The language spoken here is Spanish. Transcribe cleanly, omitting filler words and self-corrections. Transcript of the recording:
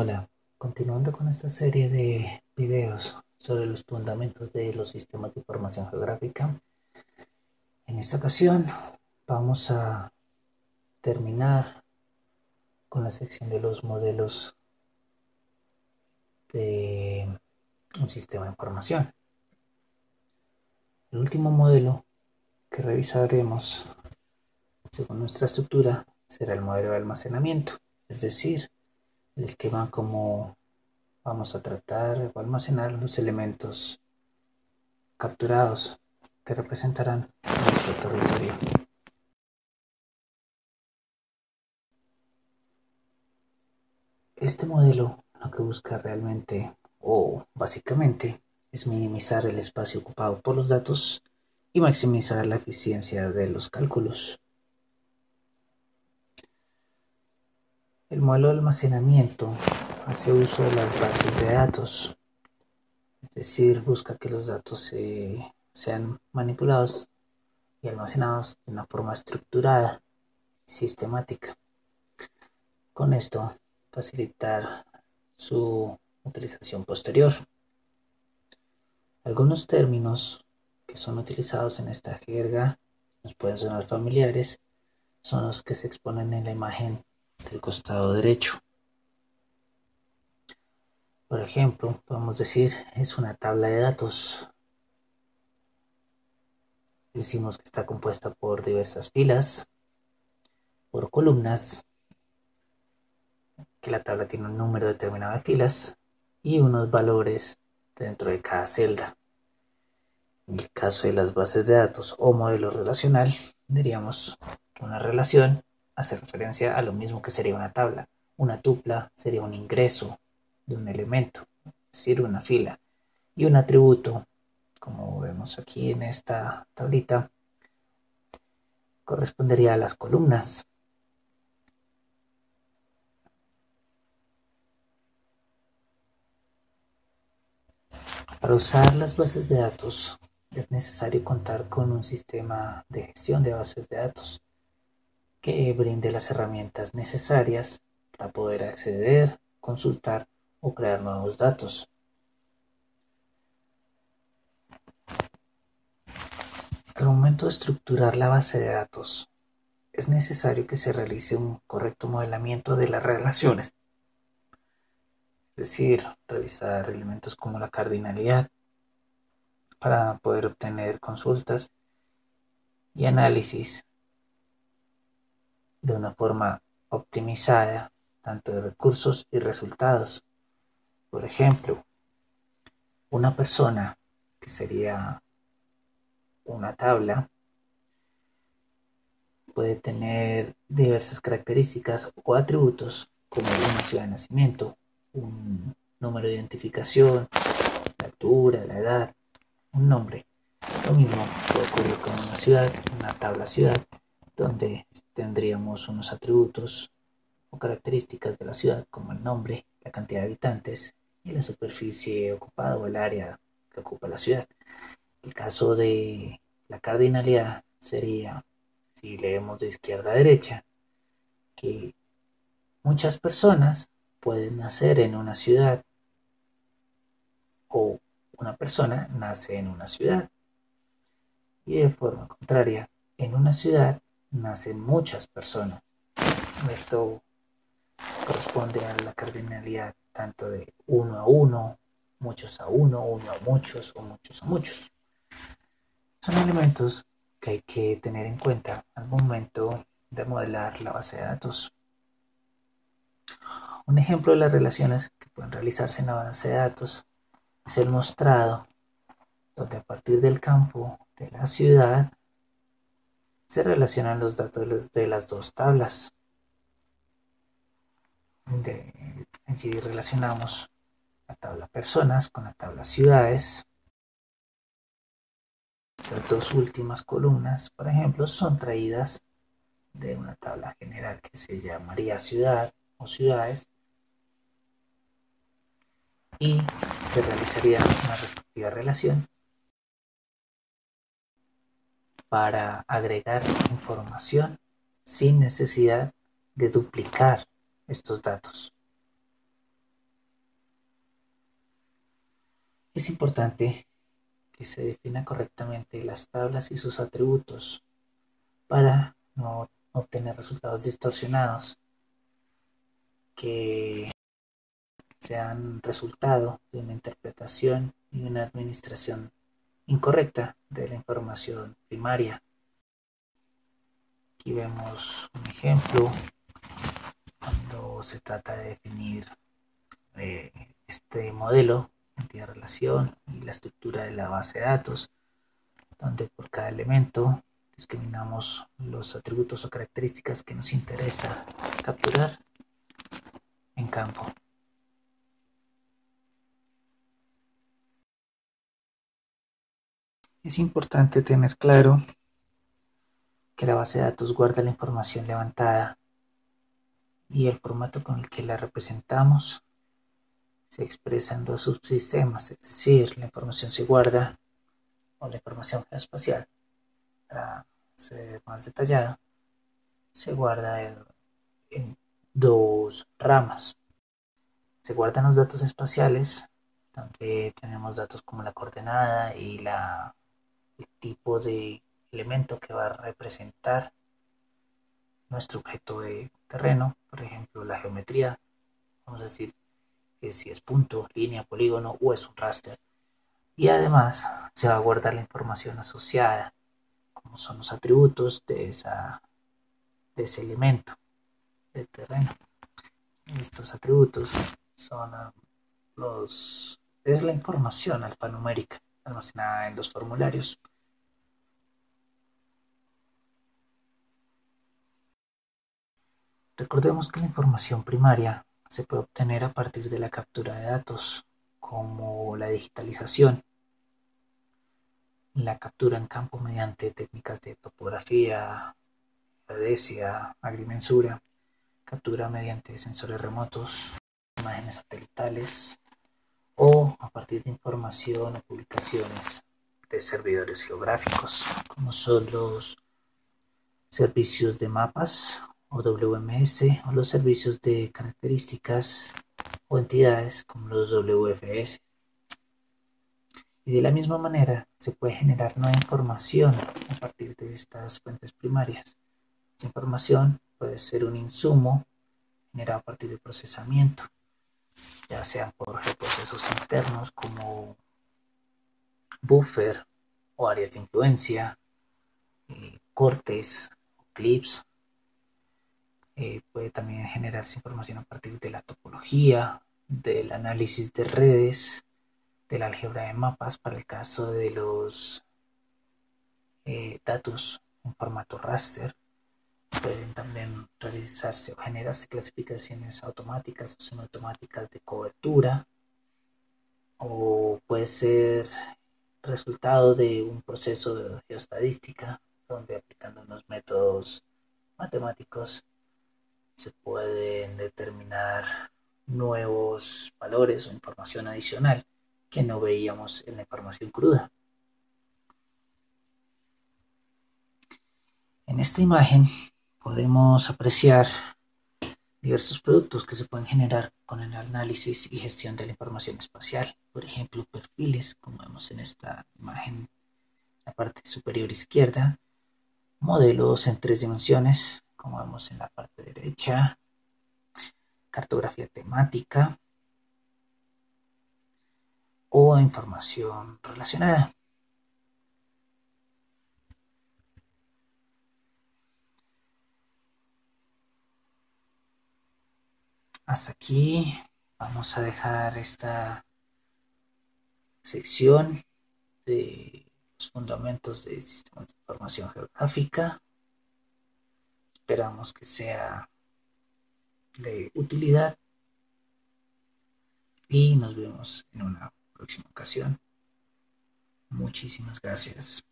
Hola, continuando con esta serie de videos sobre los fundamentos de los sistemas de información geográfica, en esta ocasión vamos a terminar con la sección de los modelos de un sistema de información. El último modelo que revisaremos, según nuestra estructura, será el modelo de almacenamiento, es decir, el esquema como vamos a tratar o almacenar los elementos capturados que representarán nuestro territorio. Este modelo lo que busca realmente o básicamente es minimizar el espacio ocupado por los datos y maximizar la eficiencia de los cálculos. El modelo de almacenamiento hace uso de las bases de datos, es decir, busca que los datos sean manipulados y almacenados de una forma estructurada y sistemática. Con esto, facilitar su utilización posterior. Algunos términos que son utilizados en esta jerga nos pueden sonar familiares, son los que se exponen en la imagen del costado derecho. Por ejemplo, podemos decir es una tabla de datos. Decimos que está compuesta por diversas filas, por columnas, que la tabla tiene un número determinado de filas y unos valores dentro de cada celda. En el caso de las bases de datos o modelo relacional, diríamos que una relación hace referencia a lo mismo que sería una tabla. Una tupla sería un ingreso de un elemento, es decir, una fila. Y un atributo, como vemos aquí en esta tablita, correspondería a las columnas. Para usar las bases de datos es necesario contar con un sistema de gestión de bases de datos que brinde las herramientas necesarias para poder acceder, consultar o crear nuevos datos. Al momento de estructurar la base de datos, es necesario que se realice un correcto modelamiento de las relaciones, es decir, revisar elementos como la cardinalidad para poder obtener consultas y análisis de una forma optimizada, tanto de recursos y resultados. Por ejemplo, una persona que sería una tabla puede tener diversas características o atributos como una ciudad de nacimiento, un número de identificación, la altura, la edad, un nombre. Lo mismo puede ocurrir con una ciudad, una tabla ciudad, donde tendríamos unos atributos o características de la ciudad como el nombre, la cantidad de habitantes y la superficie ocupada o el área que ocupa la ciudad. El caso de la cardinalidad sería, si leemos de izquierda a derecha, que muchas personas pueden nacer en una ciudad o una persona nace en una ciudad. Y de forma contraria, en una ciudad nacen muchas personas. Esto corresponde a la cardinalidad tanto de uno a uno, muchos a uno, uno a muchos o muchos a muchos. Son elementos que hay que tener en cuenta al momento de modelar la base de datos. Un ejemplo de las relaciones que pueden realizarse en la base de datos es el mostrado, donde a partir del campo de la ciudad se relacionan los datos de las dos tablas. Allí relacionamos la tabla personas con la tabla ciudades. Las dos últimas columnas, por ejemplo, son traídas de una tabla general que se llamaría ciudad o ciudades y se realizaría una respectiva relación para agregar información sin necesidad de duplicar estos datos. Es importante que se defina correctamente las tablas y sus atributos para no obtener resultados distorsionados que sean resultado de una interpretación y una administración incorrecta de la información primaria. Aquí vemos un ejemplo cuando se trata de definir este modelo de relación y la estructura de la base de datos, donde por cada elemento discriminamos los atributos o características que nos interesa capturar en campo. Es importante tener claro que la base de datos guarda la información levantada y el formato con el que la representamos se expresa en dos subsistemas, es decir, la información se guarda, o la información geoespacial, para ser más detallado, se guarda en dos ramas. Se guardan los datos espaciales, donde tenemos datos como la coordenada y el tipo de elemento que va a representar nuestro objeto de terreno, por ejemplo, la geometría, vamos a decir que si es punto, línea, polígono o es un raster. Y además se va a guardar la información asociada, como son los atributos de ese elemento de terreno. Estos atributos son es la información alfanumérica almacenada en los formularios. Recordemos que la información primaria se puede obtener a partir de la captura de datos, como la digitalización, la captura en campo mediante técnicas de topografía, geodesia, agrimensura, captura mediante sensores remotos, imágenes satelitales o a partir de información o publicaciones de servidores geográficos, como son los servicios de mapas o WMS o los servicios de características o entidades como los WFS. Y de la misma manera se puede generar nueva información a partir de estas fuentes primarias. Esta información puede ser un insumo generado a partir del procesamiento, ya sean por procesos internos como buffer o áreas de influencia, cortes o clips. Puede también generarse información a partir de la topología, del análisis de redes, de la álgebra de mapas para el caso de los datos en formato raster. Pueden también realizarse o generarse clasificaciones automáticas o semiautomáticas de cobertura, o puede ser resultado de un proceso de geoestadística donde aplicando unos métodos matemáticos se pueden determinar nuevos valores o información adicional que no veíamos en la información cruda. En esta imagen podemos apreciar diversos productos que se pueden generar con el análisis y gestión de la información espacial. Por ejemplo, perfiles, como vemos en esta imagen en la parte superior izquierda, modelos en 3 dimensiones, como vemos en la parte derecha, cartografía temática o información relacionada. Hasta aquí vamos a dejar esta sección de los fundamentos de sistemas de información geográfica. Esperamos que sea de utilidad y nos vemos en una próxima ocasión. Muchísimas gracias.